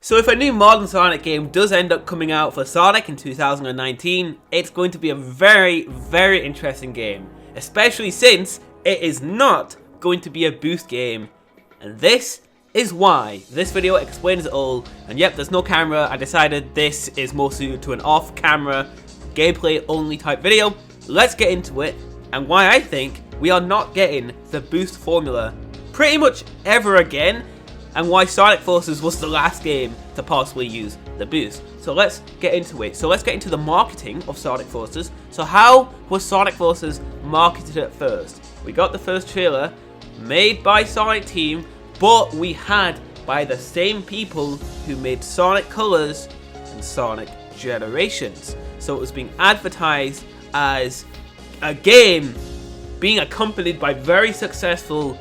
So if a new modern Sonic game does end up coming out for Sonic in 2019, it's going to be a very, very interesting game. Especially since it is not going to be a boost game. And this is why. This video explains it all. And yep, there's no camera. I decided this is more suited to an off-camera, gameplay only type video. Let's get into it. And why I think we are not getting the boost formula pretty much ever again. And why Sonic Forces was the last game to possibly use the boost. So let's get into it. So let's get into the marketing of Sonic Forces. So how was Sonic Forces marketed at first? We got the first trailer made by Sonic Team, but we had by the same people who made Sonic Colors and Sonic Generations. So it was being advertised as a game being accompanied by very successful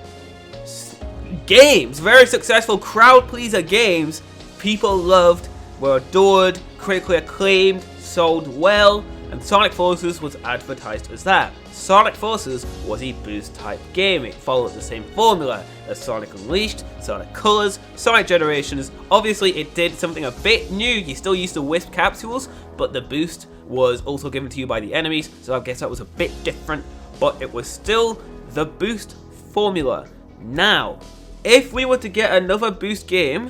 games, very successful crowd pleaser games people loved, were adored, critically acclaimed, sold well, and Sonic Forces was advertised as that. Sonic Forces was a boost type game. It followed the same formula as Sonic Unleashed, Sonic Colors, Sonic Generations. Obviously it did something a bit new. You still used the Wisp capsules, but the boost was also given to you by the enemies, so I guess that was a bit different, but it was still the boost formula. Now, if we were to get another boost game,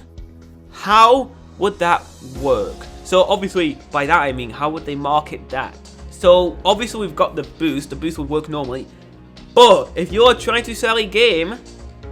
how would that work? So obviously, by that I mean, how would they market that? So obviously we've got the boost would work normally, but if you're trying to sell a game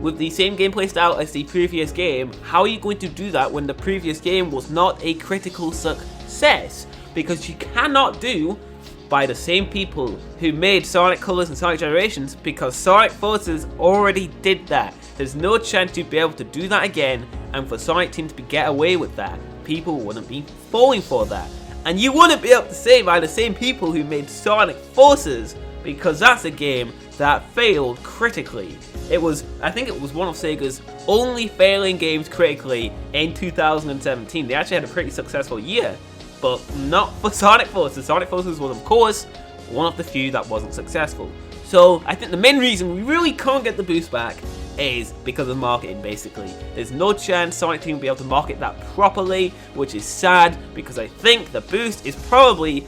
with the same gameplay style as the previous game, how are you going to do that when the previous game was not a critical success? Because you cannot do by the same people who made Sonic Colors and Sonic Generations, because Sonic Forces already did that. There's no chance you'd be able to do that again, and for Sonic Team to get away with that, people wouldn't be falling for that. And you wouldn't be able to say by the same people who made Sonic Forces, because that's a game that failed critically. I think it was one of Sega's only failing games critically in 2017. They actually had a pretty successful year, but not for Sonic Forces. Sonic Forces was, of course, one of the few that wasn't successful. So I think the main reason we really can't get the boost back is because of marketing, basically. There's no chance Sonic Team will be able to market that properly, which is sad, because I think the boost is probably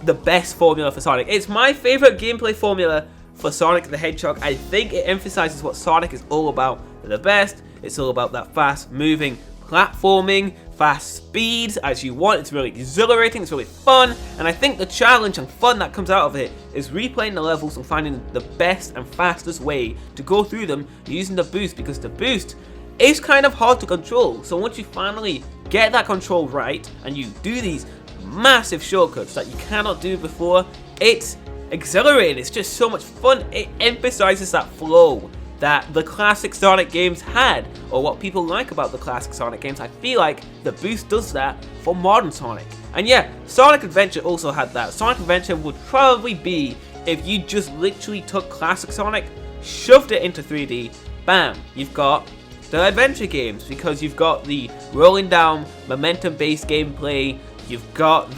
the best formula for Sonic. It's my favorite gameplay formula for Sonic the Hedgehog. I think it emphasizes what Sonic is all about the best. It's all about that fast moving platforming, fast speeds as you want. It's really exhilarating, it's really fun, and I think the challenge and fun that comes out of it is replaying the levels and finding the best and fastest way to go through them using the boost, because the boost is kind of hard to control. So once you finally get that control right and you do these massive shortcuts that you cannot do before, it's exhilarating, it's just so much fun. It emphasizes that flow that the classic Sonic games had, or what people like about the classic Sonic games. I feel like the boost does that for modern Sonic. And yeah, Sonic Adventure also had that. Sonic Adventure would probably be if you just literally took classic Sonic, shoved it into 3D, bam, you've got the adventure games, because you've got the rolling down, momentum-based gameplay, you've got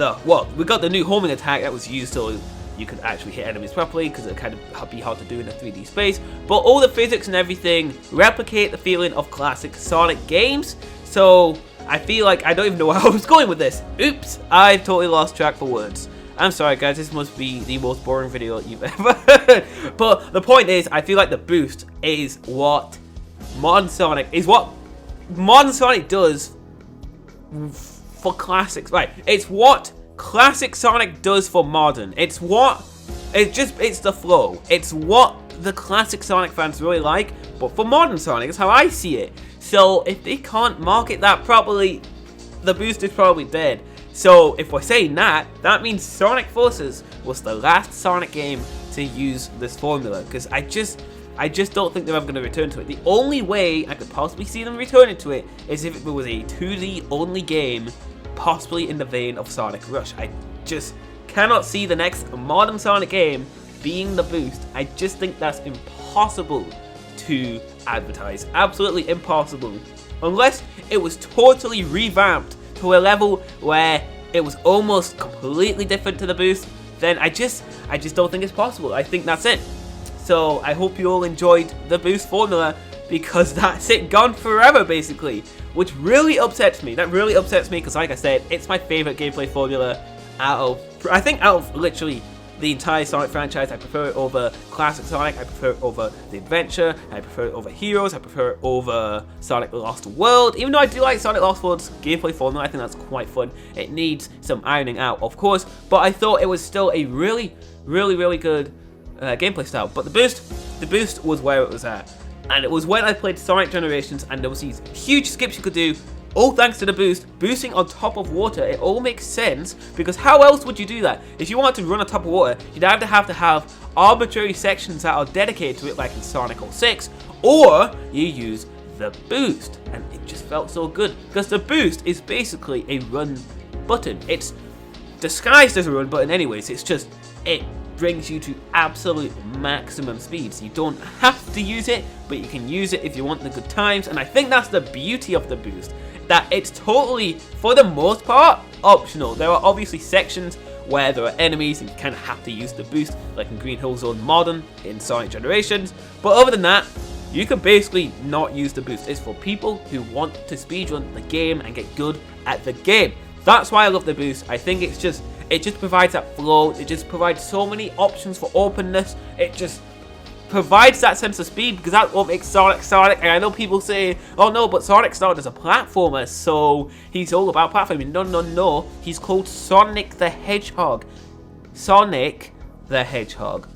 we got the new homing attack that was used so you could actually hit enemies properly, because it kind of be hard to do in a 3D space. But all the physics and everything replicate the feeling of classic Sonic games. So I feel like I don't even know where I was going with this. Oops, I've totally lost track for words. I'm sorry guys, this must be the most boring video you've ever heard. But the point is, I feel like the boost is what modern Sonic does for classics. Right, it's what classic Sonic does for modern. It's the flow. It's what the classic Sonic fans really like, but for modern Sonic, that's how I see it. So if they can't market that properly, the boost is probably dead. So if we're saying that, that means Sonic Forces was the last Sonic game to use this formula, because I just don't think they're ever going to return to it. The only way I could possibly see them returning to it is if it was a 2D only game, possibly in the vein of Sonic Rush. I just cannot see the next modern Sonic game being the boost. I just think that's impossible to advertise. Absolutely impossible. Unless it was totally revamped to a level where it was almost completely different to the boost, then I just don't think it's possible. I think that's it. So I hope you all enjoyed the boost formula. because that's it, gone forever basically, which really upsets me. That really upsets me because, like I said, it's my favorite gameplay formula out of literally the entire Sonic franchise. I prefer it over Classic Sonic, I prefer it over The Adventure, I prefer it over Heroes, I prefer it over Sonic Lost World. Even though I do like Sonic Lost World's gameplay formula, I think that's quite fun. It needs some ironing out, of course, but I thought it was still a really good gameplay style. But the boost was where it was at. And it was when I played Sonic Generations and there was these huge skips you could do, all thanks to the boost. Boosting on top of water, it all makes sense, because how else would you do that? If you wanted to run on top of water, you'd either have to have arbitrary sections that are dedicated to it, like in Sonic 06, or you use the boost. And it just felt so good, because the boost is basically a run button. It's disguised as a run button anyways, it's just, it brings you to absolute maximum speeds. You don't have to use it, but you can use it if you want the good times, and I think that's the beauty of the boost, that it's totally, for the most part, optional. There are obviously sections where there are enemies and you kind of have to use the boost, like in Green Hill Zone Modern in Sonic Generations, but other than that, you can basically not use the boost. It's for people who want to speedrun the game and get good at the game. That's why I love the boost. I think it just provides that flow. It just provides so many options for openness. It just provides that sense of speed, because that's what makes Sonic Sonic. And I know people say, oh no, but Sonic started as a platformer, so he's all about platforming. No. He's called Sonic the Hedgehog. Sonic the Hedgehog.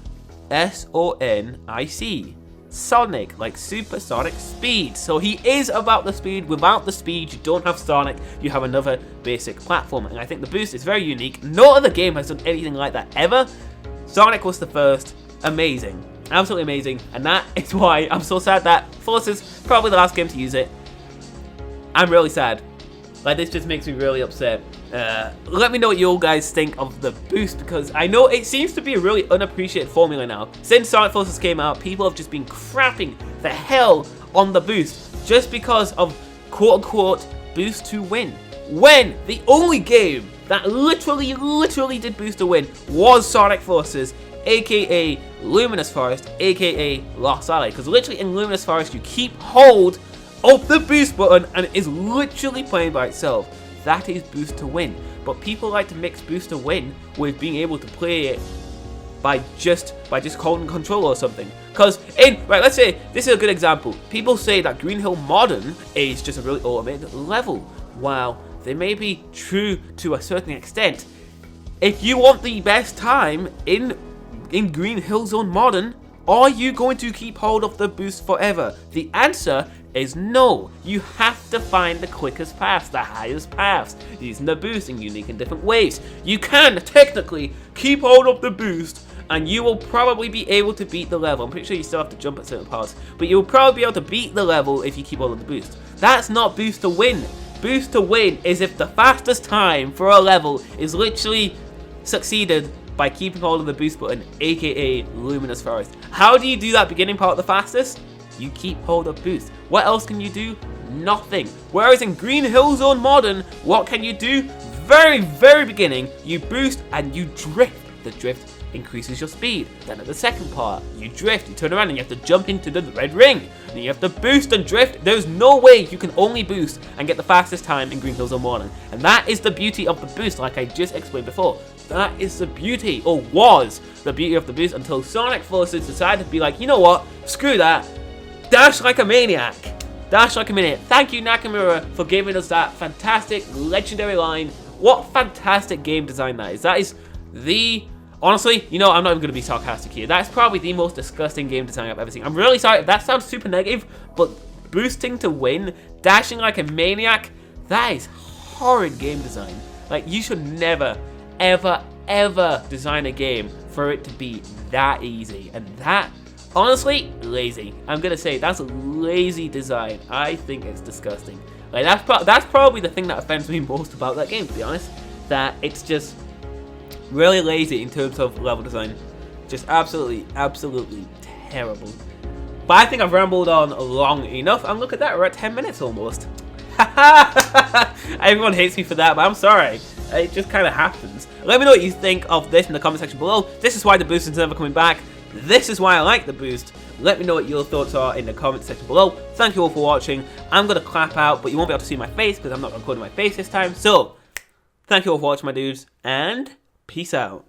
S-O-N-I-C. Sonic, like supersonic speed. So he is about the speed. Without the speed, you don't have Sonic, you have another basic platform. And I think the boost is very unique. No other game has done anything like that ever. Sonic was the first. Amazing. Absolutely amazing. And that is why I'm so sad that Forces probably the last game to use it. I'm really sad. Like, this just makes me really upset. Let me know what you guys think of the boost, because I know it seems to be a really unappreciated formula now. Since Sonic Forces came out, people have just been crapping the hell on the boost just because of quote-unquote boost to win. When the only game that literally did boost to win was Sonic Forces, aka Luminous Forest, aka Lost Valley. Because literally in Luminous Forest, you keep hold of the boost button and it is literally playing by itself. That is boost to win. But people like to mix boost to win with being able to play it by just holding control or something. Because let's say this is a good example. People say that Green Hill Modern is just a really automated level. While they may be true to a certain extent, if you want the best time in Green Hill Zone Modern, are you going to keep hold of the boost forever? The answer is no. You have to find the quickest paths, the highest paths, using the boost in unique and different ways. You can technically keep hold of the boost and you will probably be able to beat the level. I'm pretty sure you still have to jump at certain parts, but you'll probably be able to beat the level if you keep hold of the boost. That's not boost to win. Boost to win is if the fastest time for a level is literally succeeded by keeping hold of the boost button, aka Luminous Forest. How do you do that beginning part the fastest? You keep hold of boost. What else can you do? Nothing. Whereas in Green Hill Zone Modern, what can you do? Very beginning, you boost and you drift. The drift increases your speed. Then at the second part, you drift, you turn around and you have to jump into the red ring. And you have to boost and drift. There's no way you can only boost and get the fastest time in Green Hill Zone Modern. And that is the beauty of the boost, like I just explained before. That is the beauty, or was the beauty of the boost, until Sonic Forces decided to be like, you know what, screw that, dash like a maniac. Dash like a maniac. Thank you, Nakamura, for giving us that fantastic, legendary line. What fantastic game design that is. That is the... Honestly, you know, I'm not even going to be sarcastic here. That's probably the most disgusting game design I've ever seen. I'm really sorry if that sounds super negative, but boosting to win, dashing like a maniac, that is horrid game design. Like, you should never, ever design a game for it to be that easy. And that, honestly, lazy. I'm going to say that's a lazy design. I think it's disgusting. Like, that's probably the thing that offends me most about that game, to be honest. That it's just really lazy in terms of level design. Just absolutely terrible. But I think I've rambled on long enough, and look at that, we're at 10 minutes almost. Everyone hates me for that, but I'm sorry. It just kind of happens. Let me know what you think of this in the comment section below. This is why the boost is never coming back. This is why I like the boost. Let me know what your thoughts are in the comment section below. Thank you all for watching. I'm going to clap out, but you won't be able to see my face because I'm not recording my face this time. So, thank you all for watching, my dudes, and peace out.